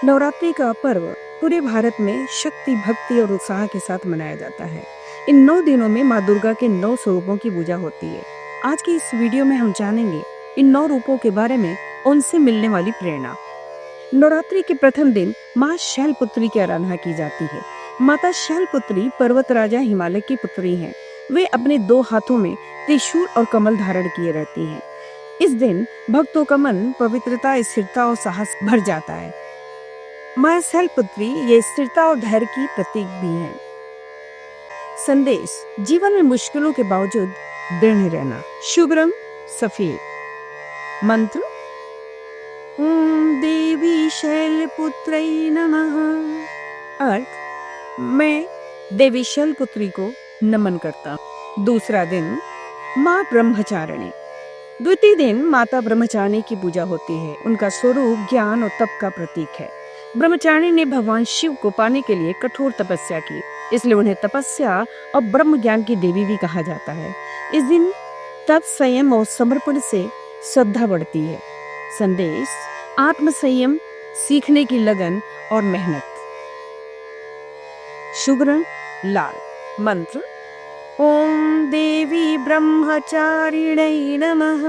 नवरात्रि का पर्व पूरे भारत में शक्ति, भक्ति और उत्साह के साथ मनाया जाता है। इन 9 दिनों में माँ दुर्गा के 9 स्वरूपों की पूजा होती है। आज की इस वीडियो में हम जानेंगे इन 9 रूपों के बारे में, उनसे मिलने वाली प्रेरणा। नवरात्रि के प्रथम दिन माँ शैलपुत्री की आराधना की जाती है। माता शैलपुत्री पर्वत राजा हिमालय की पुत्री हैं। वे अपने 2 हाथों में त्रिशूल और कमल धारण किए रहती हैं। इस दिन भक्तों का मन पवित्रता, स्थिरता और साहस भर जाता है। माँ शैलपुत्री ये स्थिरता और धैर्य की प्रतीक भी है। संदेश: जीवन में मुश्किलों के बावजूद दृढ़ रहना। शुभ रंग सफेद। मंत्र: ओम देवी शैलपुत्रै नमः। अर्थ: मैं देवी शैलपुत्री को नमन करता हूँ। दूसरा दिन माँ ब्रह्मचारिणी। द्वितीय दिन माता ब्रह्मचारिणी की पूजा होती है। उनका स्वरूप ज्ञान और तप का प्रतीक है। ब्रह्मचारिणी ने भगवान शिव को पाने के लिए कठोर तपस्या की, इसलिए उन्हें तपस्या और ब्रह्म ज्ञान की देवी भी कहा जाता है। इस दिन तप, संयम और समर्पण से श्रद्धा बढ़ती है। संदेश: आत्म संयम, सीखने की लगन और मेहनत। शुभ रंग लाल। मंत्र: ओम देवी ब्रह्मचारिण्यै नमः।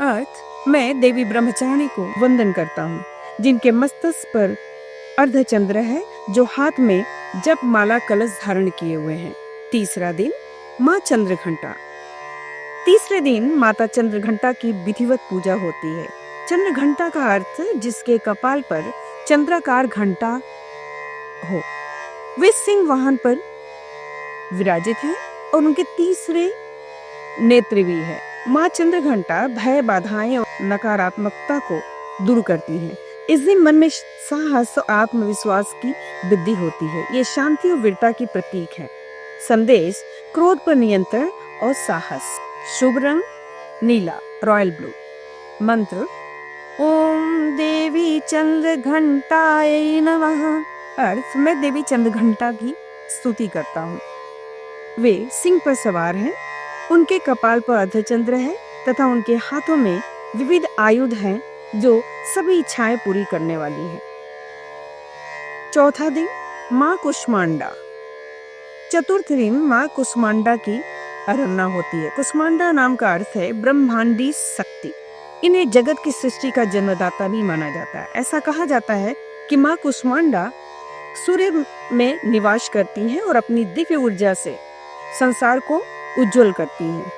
अर्थ: मैं देवी ब्रह्मचारिणी को वंदन करता हूँ, जिनके मस्तक पर अर्धचंद्र है, जो हाथ में जप माला कलश धारण किए हुए हैं। तीसरा दिन माँ चंद्रघंटा। तीसरे दिन माता चंद्रघंटा की विधिवत पूजा होती है। चंद्रघंटा का अर्थ जिसके कपाल पर चंद्राकार घंटा हो। वे सिंह वाहन पर विराजित है और उनके तीसरे नेत्र भी है। माँ चंद्रघंटा भय, बाधाएं और नकारात्मकता को दूर करती है। इस दिन मन में साहस और आत्मविश्वास की वृद्धि होती है। ये शांति और वीरता की प्रतीक है। संदेश: क्रोध पर नियंत्रण और साहस। शुभ रंग नीला, रॉयल ब्लू। मंत्र: ओम देवी चंद्रघंटायै नमः। अर्थ: मैं देवी चंद्रघंटा की स्तुति करता हूँ। वे सिंह पर सवार हैं, उनके कपाल पर अर्धचंद्र है तथा उनके हाथों में विविध आयुध हैं, जो सभी इच्छाएं पूरी करने वाली है। चौथा दिन माँ कुष्मांडा। चतुर्थ दिन माँ कुष्मांडा की आराधना होती है। कुष्मांडा नाम का अर्थ है ब्रह्मांडी शक्ति। इन्हें जगत की सृष्टि का जन्मदाता भी माना जाता है। ऐसा कहा जाता है कि माँ कुष्मांडा सूर्य में निवास करती हैं और अपनी दिव्य ऊर्जा से संसार को उज्जवल करती हैं।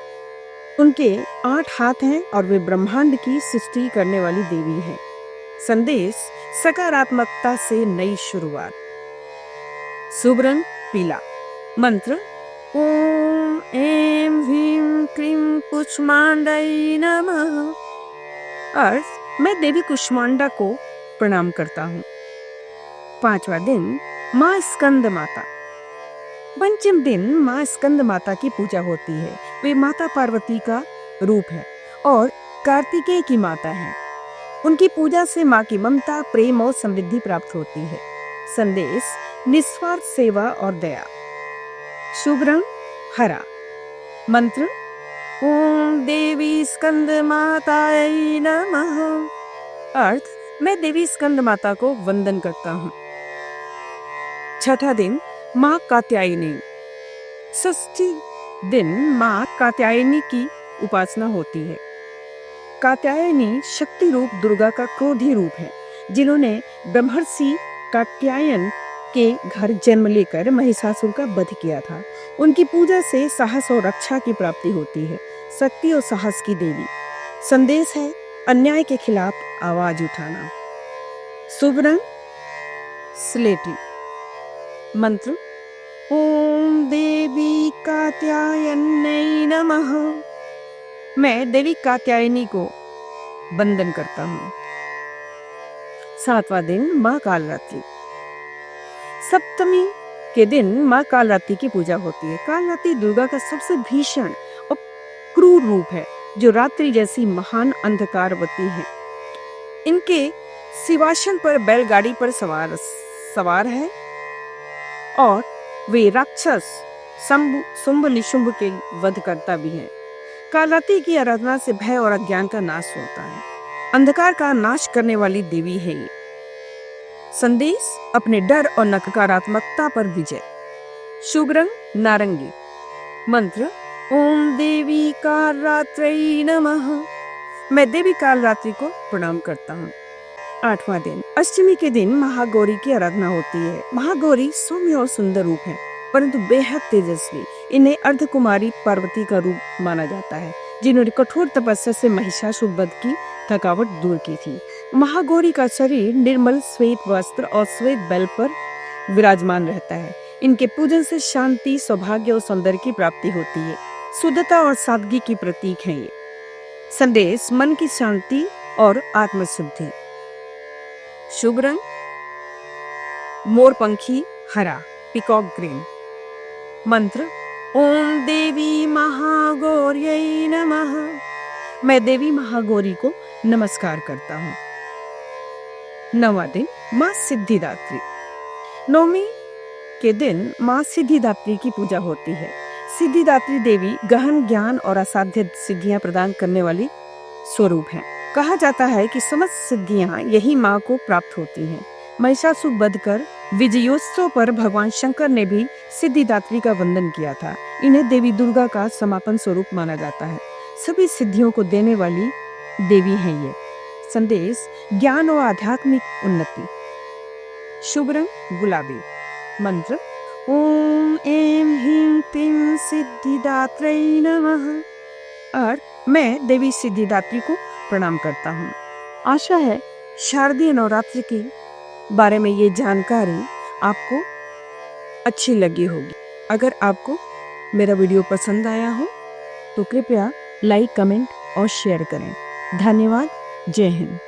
उनके 8 हाथ हैं और वे ब्रह्मांड की सृष्टि करने वाली देवी हैं। संदेश: सकारात्मकता से नई शुरुआत। शुभ रंग पीला। मंत्र: ओम ऐं ह्रीं क्लीं कुष्मांडायै नमः। अर्थ: मैं देवी कुष्मांडा को प्रणाम करता हूँ। पांचवा दिन माँ स्कंद माता। पंचम दिन माँ स्कंद माता की पूजा होती है। वे माता पार्वती का रूप है और कार्तिकेय की माता है। उनकी पूजा से माँ की ममता, प्रेम और समृद्धि प्राप्त होती है। संदेश: निस्वार्थ सेवा और दया। शुभ रंग हरा। मंत्र: ओम देवी स्कंद मातायै नमः। अर्थ: मैं देवी स्कंद माता को वंदन करता हूँ। छठा दिन माँ कात्यायनी। षष्ठी दिन माँ कात्यायनी की उपासना होती है। कात्यायनी शक्ति रूप दुर्गा का क्रोधी रूप है, जिन्होंने ब्रह्मर्षि कात्यायन के घर जन्म लेकर महिषासुर का वध किया था। उनकी पूजा से साहस और रक्षा की प्राप्ति होती है। शक्ति और साहस की देवी। संदेश है: अन्याय के खिलाफ आवाज उठाना। शुभ रंग स्लेटी। मंत्र: ओम देवी कात्यायन्यै नमः। मैं देवी कात्यायनी को वंदन करता हूँ। सातवां दिन माँ कालरात्रि। सप्तमी के दिन माँ कालरात्रि की पूजा होती है। कालरात्रि दुर्गा का सबसे भीषण और क्रूर रूप है, जो रात्रि जैसी महान अंधकारवती है। इनके सिंहासन पर बैलगाड़ी पर सवार है और वे राक्षस शुंभ निशुंभ के वध करता भी है। कालरात्रि की आराधना से भय और अज्ञान का नाश होता है। अंधकार का नाश करने वाली देवी है ये। संदेश अपने डर और नकारात्मकता पर विजय। शुभ रंग नारंगी। मंत्र ओम देवी कालरात्रै नमः। मैं देवी कालरात्रि को प्रणाम करता हूँ। 8वां दिन। अष्टमी के दिन महागौरी की आराधना होती है। महागौरी सौम्य और सुंदर रूप है, परंतु बेहद तेजस्वी। इन्हें अर्धकुमारी पार्वती का रूप माना जाता है, जिन्होंने कठोर तपस्या से महिषासुर वध की थकावट दूर की थी। महागौरी का शरीर निर्मल श्वेत वस्त्र और श्वेत बैल पर विराजमान रहता है। इनके पूजन से शांति, सौभाग्य और सौंदर्य की प्राप्ति होती है। शुद्धता और सादगी की प्रतीक है ये। संदेश मन की शांति और आत्मशुद्धि। शुभ रंग मोरपंखी हरा, पीकॉक ग्रीन। मंत्र ओम देवी महागौर्यै नमः। मैं देवी महागौरी को नमस्कार करता हूँ। 9वां दिन माँ सिद्धिदात्री। नौमी के दिन माँ सिद्धिदात्री की पूजा होती है। सिद्धिदात्री देवी गहन ज्ञान और असाध्य सिद्धियां प्रदान करने वाली स्वरूप है। कहा जाता है कि समस्त सिद्धियां यही माँ को प्राप्त होती हैं। महिषासुर वध कर विजयोत्सव पर भगवान शंकर ने भी सिद्धिदात्री का वंदन किया था। इन्हें देवी दुर्गा का समापन स्वरूप माना जाता है। सभी सिद्धियों को देने वाली देवी है ये। संदेश ज्ञान और आध्यात्मिक उन्नति। शुभ रंग गुलाबी। मंत्र ओम ऐं ह्रीं क्लीं सिद्धिदात्रै नमः। और मैं देवी सिद्धिदात्री को प्रणाम करता हूँ। आशा है शारदीय नवरात्रि के बारे में ये जानकारी आपको अच्छी लगी होगी। अगर आपको मेरा वीडियो पसंद आया हो तो कृपया लाइक, कमेंट और शेयर करें। धन्यवाद। जय हिंद।